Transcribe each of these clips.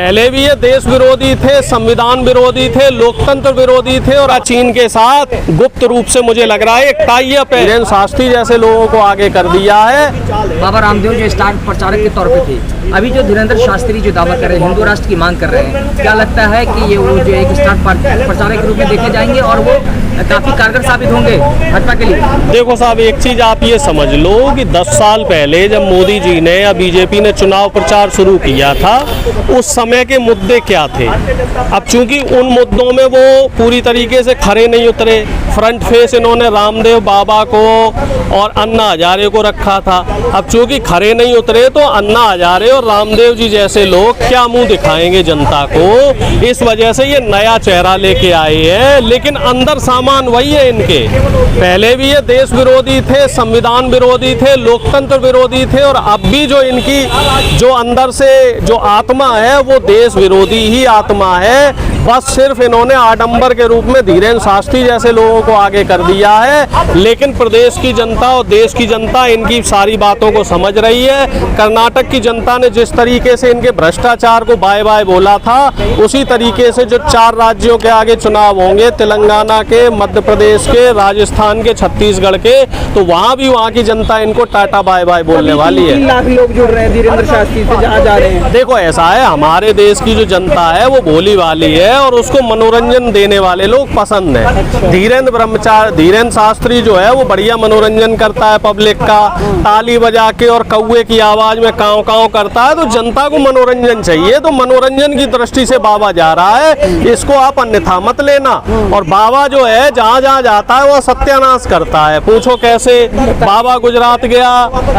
पहले भी ये देश विरोधी थे, संविधान विरोधी थे, लोकतंत्र विरोधी थे और चीन के साथ गुप्त रूप से मुझे लग रहा है एक टाई अप है। धीरेन्द्र शास्त्री जैसे लोगों को आगे कर दिया है। बाबा रामदेव जो स्टार प्रचारक के तौर पे थे, अभी जो धीरेन्द्र शास्त्री जो दावा कर रहे हैं, हिंदू राष्ट्र की मांग कर रहे हैं, क्या लगता है कि ये वो जो एक स्टार प्रचारक के रूप में देखे जाएंगे और वो काफी कारगर साबित होंगे भाजपा के लिए? देखो साहब, एक चीज आप ये समझ लो कि 10 साल पहले जब मोदी जी ने या बीजेपी ने चुनाव प्रचार शुरू किया था, उस समय के मुद्दे क्या थे। अब चूंकि उन मुद्दों में वो पूरी तरीके से खरे नहीं उतरे, फ्रंट फेस इन्होंने रामदेव बाबा को और अन्ना हजारे को रखा था। अब चूंकि खरे नहीं उतरे तो अन्ना हजारे और रामदेव जी जैसे लोग क्या मुंह दिखाएंगे जनता को। इस वजह से ये नया चेहरा लेके आए हैं, लेकिन अंदर सामान वही है इनके। पहले भी ये देश विरोधी थे, संविधान विरोधी थे, लोकतंत्र विरोधी थे और अब भी जो इनकी जो अंदर से जो आत्मा है वो देश विरोधी ही आत्मा है। बस सिर्फ इन्होंने आडंबर के रूप में धीरेन्द्र शास्त्री जैसे लोगों को आगे कर दिया है, लेकिन प्रदेश की जनता और देश की जनता इनकी सारी बातों को समझ रही है। कर्नाटक की जनता ने जिस तरीके से इनके भ्रष्टाचार को बाय बाय बोला था, उसी तरीके से जो 4 राज्यों के आगे चुनाव होंगे, तेलंगाना के, मध्य प्रदेश के, राजस्थान के, छत्तीसगढ़ के, तो वहाँ भी वहाँ की जनता इनको टाटा बाय बाय बोलने वाली है। 3 लाख लोग जुड़ रहे हैं धीरेन्द्र शास्त्री से, जहाँ जा रहे हैं। देखो ऐसा है, हमारे देश की जो जनता है वो भोली वाली है और उसको मनोरंजन देने वाले लोग पसंद है। धीरेन्द्र शास्त्री जो है वो बढ़िया मनोरंजन करता है पब्लिक का, ताली बजा के और कौवे की आवाज में काँव काँव करता है। तो जनता को मनोरंजन चाहिए, तो मनोरंजन की दृष्टि से बाबा जा रहा है, इसको आप अन्यथा मत लेना। और बाबा जो है जहाँ जहाँ जाता है वह सत्यानाश करता है। पूछो कैसे। बाबा गुजरात गया,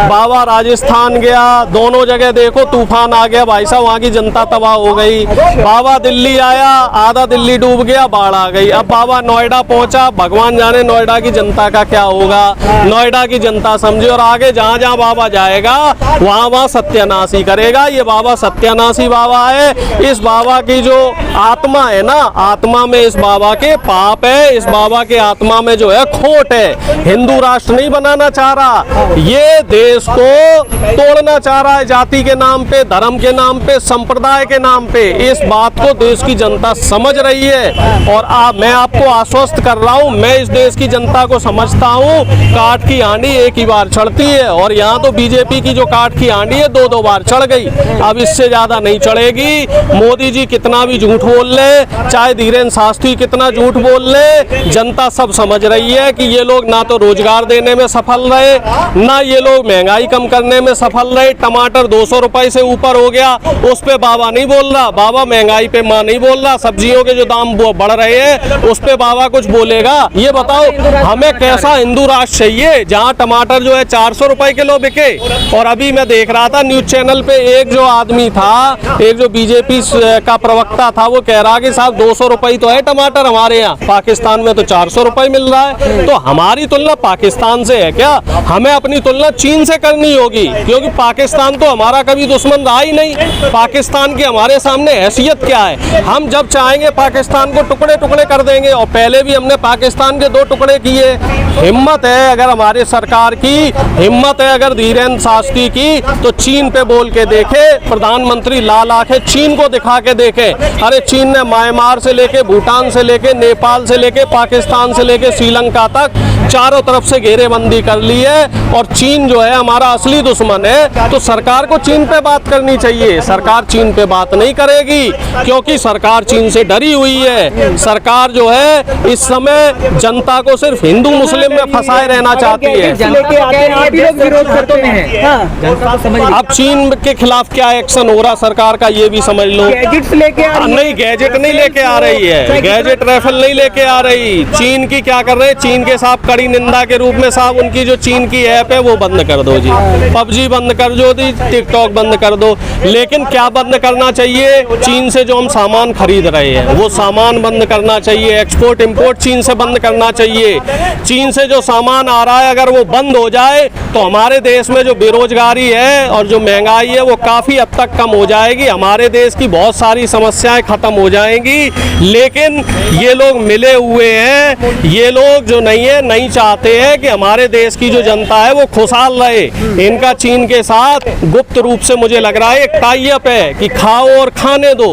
बाबा राजस्थान गया, दोनों जगह देखो तूफान आ गया भाई साहब, वहाँ की जनता तबाह हो गई। बाबा दिल्ली आया, आधा दिल्ली डूब गया, बाढ़ आ गई। अब बाबा नोएडा पहुंचा, भगवान जाने नोएडा की जनता का क्या होगा। नोएडा की जनता समझे और आगे जहां जहां बाबा जाएगा वहां वहां सत्यानाशी करेगा। ये बाबा सत्यानाशी बाबा है। इस बाबा की जो आत्मा है ना, आत्मा में इस बाबा के पाप है, इस बाबा के आत्मा में जो है खोट है। हिंदू राष्ट्र नहीं बनाना चाह रहा, ये देश को तोड़ना चाह रहा है, जाति के नाम पे, धर्म के नाम पे, संप्रदाय के नाम पे। इस बात को देश की जनता समझ रही है और मैं आपको आश्वस्त कर रहा हूं, मैं इस देश की जनता को समझता हूं। काठ की हांडी एक ही बार चढ़ती है और यहाँ तो बीजेपी की जो काठ की हांडी है 2-2 बार चढ़ गई, अब इससे ज्यादा नहीं चढ़ेगी। मोदी जी कितना भी झूठ बोल ले, चाहे धीरेन्द्र शास्त्री कितना झूठ बोल ले, जनता सब समझ रही है कि ये लोग ना तो रोजगार देने में सफल रहे, ना ये लोग महंगाई कम करने में सफल रहे। टमाटर 200 रुपए से ऊपर हो गया, उस पे बाबा नहीं बोल रहा, बाबा महंगाई पे मां नहीं बोल रहा। सब्जियों के जो दाम बढ़ रहे हैं उस पे बाबा कुछ बोलेगा? ये बताओ, हमें कैसा हिंदू राष्ट्र चाहिए जहां टमाटर जो है 400 रुपए किलो बिके। और अभी मैं देख रहा था न्यूज चैनल पे, एक जो आदमी था, एक जो बीजेपी का प्रवक्ता था, वो कह रहा कि साहब 200 रुपए तो है टमाटर हमारे यहाँ, पाकिस्तान में तो 400 रुपए मिल रहा है। तो हमारी तुलना पाकिस्तान से है क्या? हमें अपनी तुलना चीन से करनी होगी, क्योंकि पाकिस्तान तो हमारा कभी दुश्मन रहा ही नहीं। पाकिस्तान की हमारे सामने हैसियत क्या है? हम जब चाहेंगे पाकिस्तान को टुकड़े टुकड़े कर देंगे, और पहले भी हमने पाकिस्तान के 2 टुकड़े किए। हिम्मत है अगर हमारी सरकार की, हिम्मत है अगर धीरेन्द्र शास्त्री की, तो चीन पे बोल के देखे। प्रधानमंत्री लाल आंखें चीन को दिखा के देखे। अरे चीन ने म्यांमार से लेके, भूटान से लेके, नेपाल से लेके, पाकिस्तान से लेके श्रीलंका तक चारों तरफ से घेरेबंदी कर ली है और चीन जो है हमारा असली दुश्मन है। तो सरकार को चीन पे बात करनी चाहिए। सरकार चीन पे बात नहीं करेगी क्योंकि सरकार चीन से डरी हुई है। सरकार जो है इस समय जनता को सिर्फ हिंदू मुस्लिम में फंसाए रहना चाहती है। अब चीन के खिलाफ क्या एक्शन हो रहा सरकार का, ये भी समझ लो। नहीं, गैजेट नहीं लेके आ रही है, गैजेट राइफल नहीं लेके आ रही। चीन की क्या कर रहे हैं? चीन के साथ कड़ी निंदा के रूप में साहब उनकी जो चीन की ऐप है वो बंद कर दो जी, पबजी बंद कर दो जी, टिकटॉक बंद कर दो। लेकिन क्या बंद करना चाहिए? चीन से जो हम सामान खरीद रहे हैं वो सामान बंद करना चाहिए। एक्सपोर्ट इंपोर्ट चीन से बंद करना चाहिए। चीन से जो सामान आ रहा है अगर वो बंद हो जाए तो हमारे देश में जो बेरोजगारी है और जो महंगाई है वो काफ़ी हद तक कम हो जाएगी। हमारे देश की बहुत सारी समस्याएं खत्म हो जाएंगी। लेकिन ये लोग मिले हुए हैं, ये लोग जो नहीं है, नहीं नहीं चाहते हैं कि हमारे देश की जो जनता है वो खुशहाल रहे। इनका चीन के साथ गुप्त रूप से मुझे लग रहा है एक टाई अप है कि खाओ और खाने दो।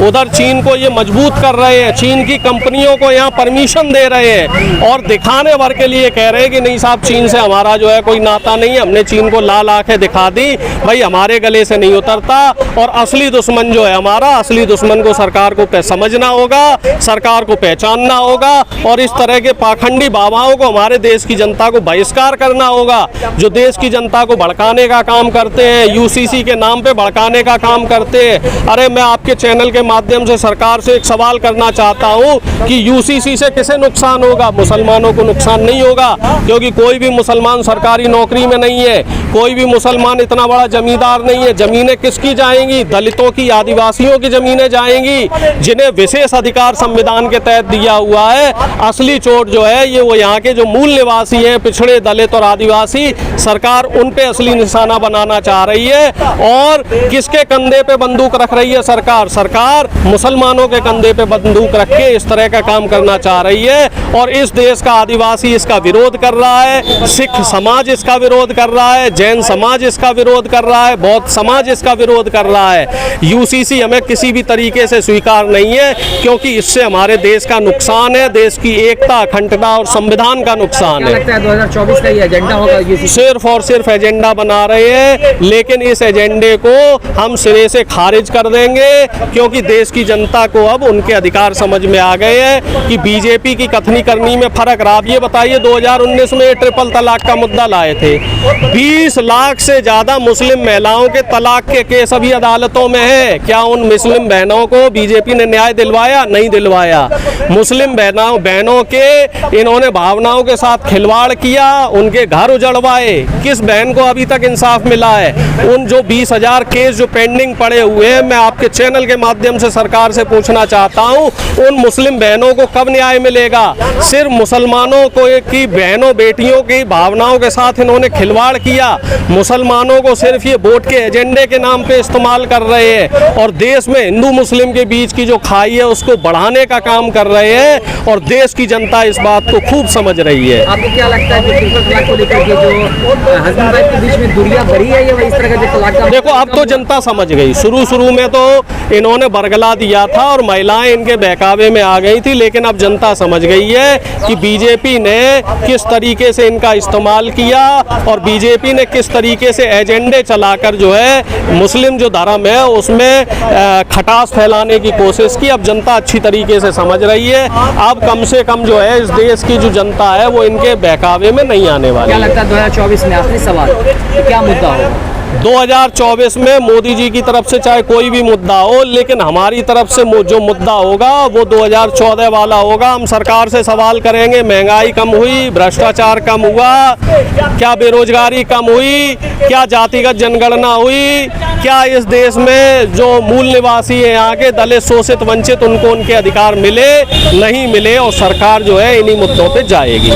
उधर चीन को ये मजबूत कर रहे हैं, चीन की कंपनियों को यहाँ परमिशन दे रहे हैं और दिखाने भर के लिए कह रहे हैं कि नहीं साहब, चीन से हमारा जो है कोई नाता नहीं है, हमने चीन को लाल आंखें दिखा दी, भाई हमारे गले से नहीं उतरता। और असली दुश्मन जो है हमारा, असली दुश्मन को सरकार को समझना होगा, सरकार को पहचानना होगा और इस तरह के पाखंडी बाबाओं को हमारे देश की जनता को बहिष्कार करना होगा, जो देश की जनता को भड़काने का काम करते हैं, यूसीसी के नाम पे भड़काने का काम करते हैं। अरे मैं आपके चैनल के माध्यम से सरकार से एक सवाल करना चाहता हूँ कि यूसीसी से किसे नुकसान होगा? मुसलमानों को नुकसान नहीं होगा, क्योंकि कोई भी मुसलमान सरकारी नौकरी में नहीं है, कोई भी मुसलमान इतना बड़ा जमींदार नहीं है। जमीनें किसकी जाएंगी? दलितों की, आदिवासियों की जमीनें जाएंगी, जिन्हें विशेष अधिकार संविधान के तहत दिया हुआ है। असली चोट जो है ये वो यहाँ के जो मूल निवासी हैं, पिछड़े दलित और आदिवासी, सरकार उन पे असली निशाना बनाना चाह रही है। और किसके कंधे पे बंदूक रख रही है सरकार? सरकार मुसलमानों के कंधे पे बंदूक रख के इस तरह का काम करना चाह रही है। और इस देश का आदिवासी इसका विरोध कर रहा है, सिख समाज इसका विरोध कर रहा है, जैन समाज इसका विरोध कर रहा है, बौद्ध समाज इसका विरोध कर रहा है। यूसीसी हमें किसी भी तरीके से स्वीकार नहीं है, क्योंकि इससे हमारे देश का नुकसान है, देश की एकता, अखंडता और संविधान का नुकसान है। लगता है 2024 का ये एजेंडा होगा यूसीसी? सिर्फ और सिर्फ एजेंडा बना रहे हैं, लेकिन इस एजेंडे को हम सिरे से खारिज कर देंगे, क्योंकि देश की जनता को अब उनके अधिकार समझ में आ गए हैं कि बीजेपी की कथनी करनी में फर्क रहा। आप ये बताइए 2019 में ट्रिपल तलाक का मुद्दा लाए थे, 20 लाख से ज्यादा मुस्लिम महिलाओं के तलाक के केस अभी अदालतों में है। क्या उन मुस्लिम बहनों को बीजेपी ने न्याय दिलवाया? नहीं दिलवाया। मुस्लिम बहनों के इन्होंने भावनाओं के साथ खिलवाड़ किया, उनके घर उजड़वाए। किस बहन को अभी तक इंसाफ मिला है? उन जो 20,000 केस जो पेंडिंग पड़े हुए हैं, मैं आपके चैनल के माध्यम से सरकार से पूछना चाहता हूं, उन मुस्लिम बहनों को कब न्याय मिलेगा? सिर्फ मुसलमानों को की बहनों बेटियों की भावनाओं के साथ इन्होंने खिलवाड़ किया। मुसलमानों को सिर्फ ये वोट के एजेंडे के नाम पे इस्तेमाल कर रहे हैं और देश में हिंदू मुस्लिम के बीच की जो खाई है उसको बढ़ाने का काम कर रहे हैं और देश की जनता इस बात को खूब समझ रही है। आपको क्या लगता है कि ट्रिपल तलाक को लेकर के जो हस्बैंड वाइफ के बीच में दूरियां बढ़ी है या इस तरह का जो तलाक का? देखो, अब तो जनता समझ गई। शुरू में तो इन्होंने बरगला दिया था और महिलाएं इनके बहकावे में आ गई थी, लेकिन अब जनता समझ गई है कि बीजेपी ने किस तरीके से इनका इस्तेमाल किया और बीजेपी ने किस तरीके से एजेंडे चलाकर जो है मुस्लिम जो धर्म है उसमें खटास फैलाने की कोशिश की। अब जनता अच्छी तरीके से समझ रही है। अब कम से कम जो है इस देश की जो जनता है वो इनके बहकावे में नहीं आने वाली। क्या लगता है 2024 में आखिरी सवाल क्या मुद्दा होगा? 2024 में मोदी जी की तरफ से चाहे कोई भी मुद्दा हो, लेकिन हमारी तरफ से जो मुद्दा होगा वो 2014 वाला होगा। हम सरकार से सवाल करेंगे, महंगाई कम हुई, भ्रष्टाचार कम हुआ, क्या बेरोजगारी कम हुई, क्या जातिगत जनगणना हुई, क्या इस देश में जो मूल निवासी हैं यहाँ के दलित, शोषित, वंचित, उनको उनके अधिकार मिले नहीं मिले? और सरकार जो है इन्हीं मुद्दों पे जाएगी।